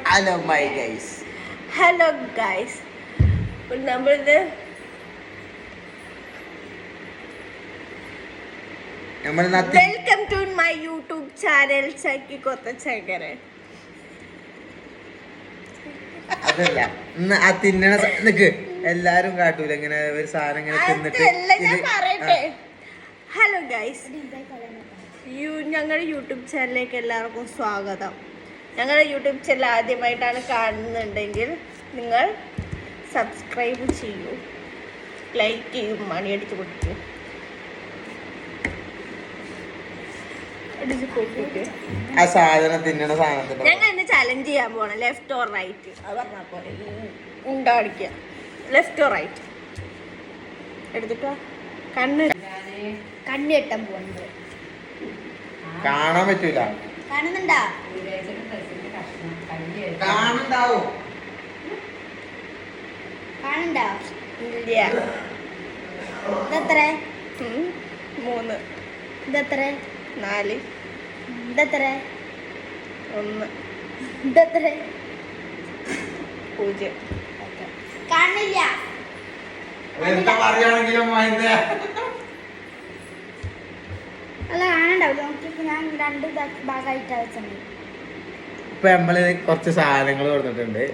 Hello my guys. Hello guys, നമ്മളിത് welcome to my YouTube channel Chakki Kothachakkara. അതല്ല ഇന്ന് ആ തിന്നണ നിക്ക് എല്ലാരും കാട്ടൂല ഇങ്ങനെ ഒരു സാധനം ഇങ്ങനെ തിന്നിട്ട്. ഹലോ ഗൈസ്, ഞങ്ങളുടെ യൂട്യൂബ് ചാനലിലേക്ക് എല്ലാവർക്കും സ്വാഗതം. ഞങ്ങളുടെ യൂട്യൂബ് ചാനൽ ആദ്യമായിട്ടാണ് കാണുന്നുണ്ടെങ്കിൽ നിങ്ങൾ സബ്സ്ക്രൈബ് ചെയ്യൂ, ലൈക്ക് ചെയ്യും, മണിയടിച്ച് കൊടുക്കും. ആ സാധനം തിന്നണ സാധനത്തിന്റെ ഞങ്ങൾ ഇന്ന് ചലഞ്ച് ചെയ്യാൻ പോണം. ലെഫ്റ്റ് ഓർ റൈറ്റ് അത് പറഞ്ഞാൽ പോലെ ഉണ്ടാടിക്കുക. ലെഫ്റ്റ് ഓർ റൈറ്റ് എടുത്തിട്ടോ. കണ്ണ് കെട്ടാൻ പോകുന്നത് കാണാൻ പറ്റൂല. കാണുന്നുണ്ടാ? കാണുണ്ടാവും. കാണുണ്ടാ? ഇല്ല. ഇതെത്ര? 3. ഇതെത്ര? 4. ഇതെത്ര? 1. ഇതെത്ര? 0. കാണില്ല. എന്താ പറയാണെങ്കിലും അല്ല കാണണ്ടാവില്ല. നോക്കിയപ്പോ ഞാൻ 2 ഭാഗമായിട്ടാ വെച്ചത്. ഇപ്പൊ നമ്മള് കുറച്ച് സാധനങ്ങൾ കൊടുത്തിട്ടുണ്ട്.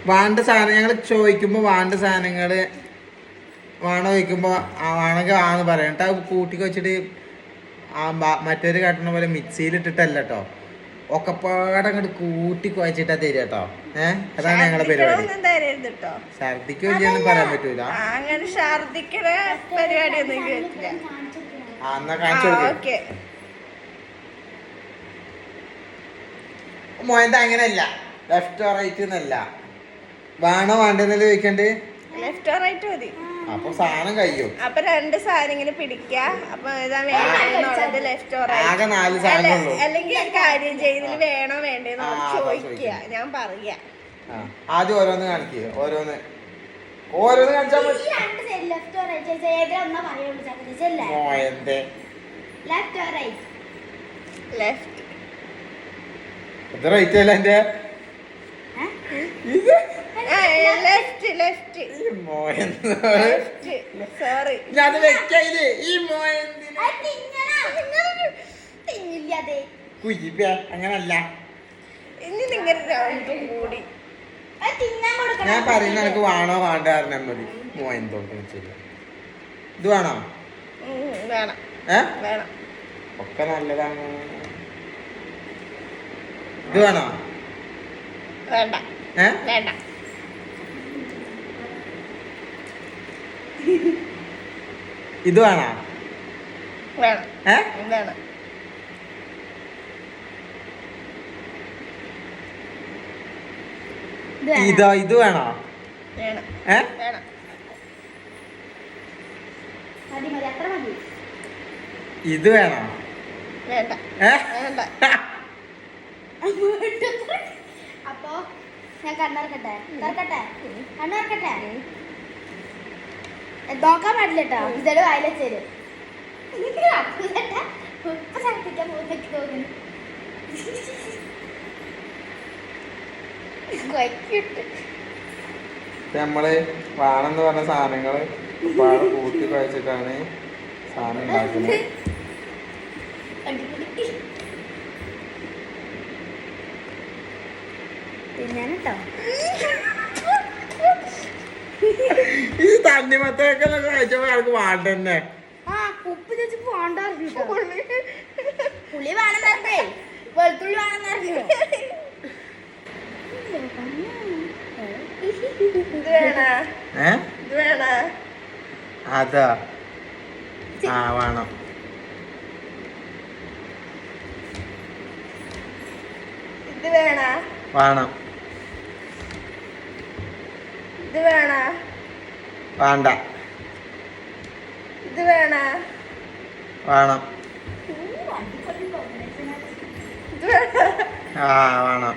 വേണ്ട സാധനം ഞങ്ങൾ ചോദിക്കുമ്പോ വേണ്ട സാധനങ്ങള് വേണോ ചോദിക്കുമ്പോ വേണമെങ്കിൽ ആന്ന് പറയാം കേട്ടോ. കൂട്ടിക്ക് വെച്ചിട്ട് മറ്റൊരു കാട്ടണ പോലെ മിക്സിയിലിട്ടിട്ടല്ല കേട്ടോ, ഒക്കെപ്പാടെ അങ്ങോട്ട് കൂട്ടി കുഴച്ചിട്ടാ തരിക കേട്ടോ. അതാണ് ഞങ്ങളുടെ പരിപാടി. ഛർദിക്ക് വലിയൊന്നും പറയാൻ പറ്റൂല. അങ്ങനെ ഛർദിക്കണ പരിപാടിയൊന്നും കേട്ടില്ല. എന്നാ കാണിച്ചു കൊടുക്കേ. മോയന്ത അങ്ങനെയല്ല, ലെഫ്റ്റ് റൈറ്റ് എന്നല്ല, വേണോ വേണ്ടെന്നല്ലേ ചോദിക്കണ്ട്. ലെഫ്റ്റ് റൈറ്റ് മതി. അപ്പൊ സാധനം കഴിയും. അപ്പൊ 2 സാധനം ഇങ്ങനെ പിടിക്ക. അപ്പൊ ഏതാ വേണ്ടത്? Left or right. ആകെ 4 സാധനം. അല്ലെങ്കിൽ കാര്യം ചെയ്തതിൽ വേണോ വേണ്ടേന്ന് ചോദിക്കുക. ഞാൻ പറയാ ആദ്യം ഓരോന്ന് കാണിക്കുക. ഓരോന്ന് കാണിച്ചാൽ ഇത് റൈറ്റ് അല്ല എന്റെ ഞാൻ വെക്കയില് ഈ കുയിപ്പ അങ്ങനല്ല. ഇനി നിങ്ങൾ രണ്ടും കൂടി ഞാൻ പറയുന്ന എനിക്ക് വേണോ വേണ്ട പറഞ്ഞാൽ മതി. മോയെന്തോണ്ട് ശരി. ഇത് വേണോ? വേണം. വേണം. ഒക്കെ നല്ലതാണ്. ഇത് വേണോ? വേണ്ട. വേണ്ട. ഇത് വേണോ? വേണം. വേണം. ഇതോ? ഇത് വേണോ? വേണം. വേണം. ഇത് വേണോ? വേണ്ട. വേണ്ട. അപ്പൊ ഞാൻ കണ്ണറക്കട്ടെ? കണ്ണറക്കട്ടെ? നോക്കാൻ പാടില്ല കേട്ടോ. ഇതൊരു വായിലച്ചേര് ഛർദിക്കാൻ പോകുന്നൊക്കെ തോന്നുന്നു. നമ്മള് വേണമെന്ന് പറഞ്ഞ സാധനങ്ങള് ഒരുപാട് കൂട്ടി കഴിച്ചിട്ടാണ് സാധനം ഉണ്ടാക്കുന്നത്. ഈ തണ്ണിമത്തൊക്കെ കഴിച്ചപ്പോ ആൾക്ക് വേണ്ട തന്നെ. ഉപ്പ് ചേച്ചി പോണ്ട. പുളി വേണമെന്നറിഞ്ഞേ, വെളുത്തുള്ളി വേണമെന്നറിഞ്ഞു. അതാ വേണം. ഇത് വേണ? വേണം. ഇത് വേണ? വേണ്ട. ഇത് വേണ? വേണം. ഇത് വേണ? വേണം.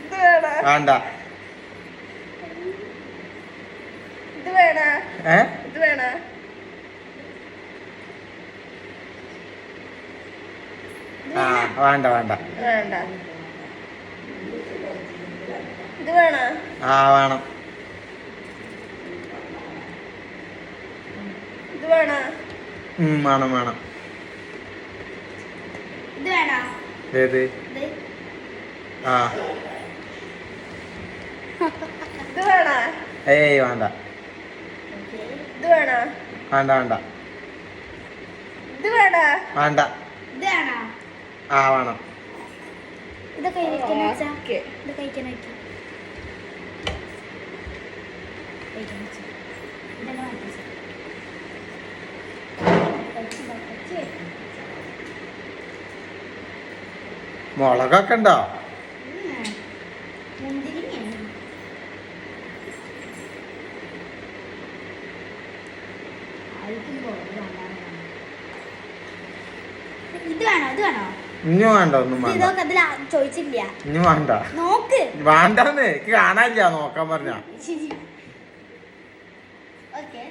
ഇത് വേണ? വേണ്ട. ഇത് വേണ? ഇത് വേണ? ആ വേണ്ട വേണ്ട വേണ്ട. ഇത് വേണോ? ആ വേണം. ഇത് വേണോ? വേണം വേണം. ഇത് വേണോ? ഏത്? ആ ഇത് വേണോ? ഏയ് വേണ്ട ഇത് വേണോ? വേണ്ട വേണ്ട ഇത് വേണോ? വേണ്ട. ഇത് വേണോ? ആ വേണം. ഇത് കഴിക്കാൻ വെച്ചാ ഇത് കഴിക്കാൻ വെക്കാം. മുളകൊക്കെ ഉണ്ടോ? ഇത് വേണോ? ഇത് വേണോ? ഇനി വേണ്ട. ഒന്നും വേണ്ട. ഇതൊക്കെ അതിൽ ചോദിച്ചില്ല. ഇനി വേണ്ട. നോക്ക്. വേണ്ടെന്ന് എനിക്ക് കാണാനില്ല. നോക്കാൻ പറഞ്ഞ ഓക്കെ,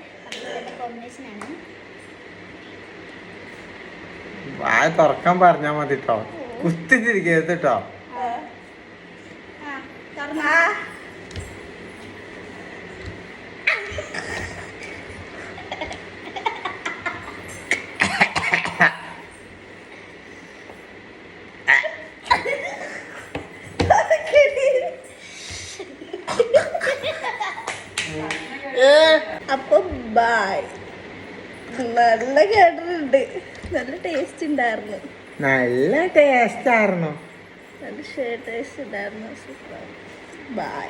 കോമ്പിനേഷൻ ആണ്. വായ തുറക്കാൻ പറഞ്ഞാ മതി കേട്ടോ. കുത്തിച്ചിരിക്കരുത് കേട്ടോ. അപ്പൊ ബൈ. നല്ല കേട്ടിട്ടുണ്ട്. നല്ല ടേസ്റ്റ് ഉണ്ടായിരുന്നു. നല്ല ടേസ്റ്റ് ആയിരുന്നു. നല്ല ടേസ്റ്റ് ഉണ്ടായിരുന്നു. സൂപ്പർ. ബൈ.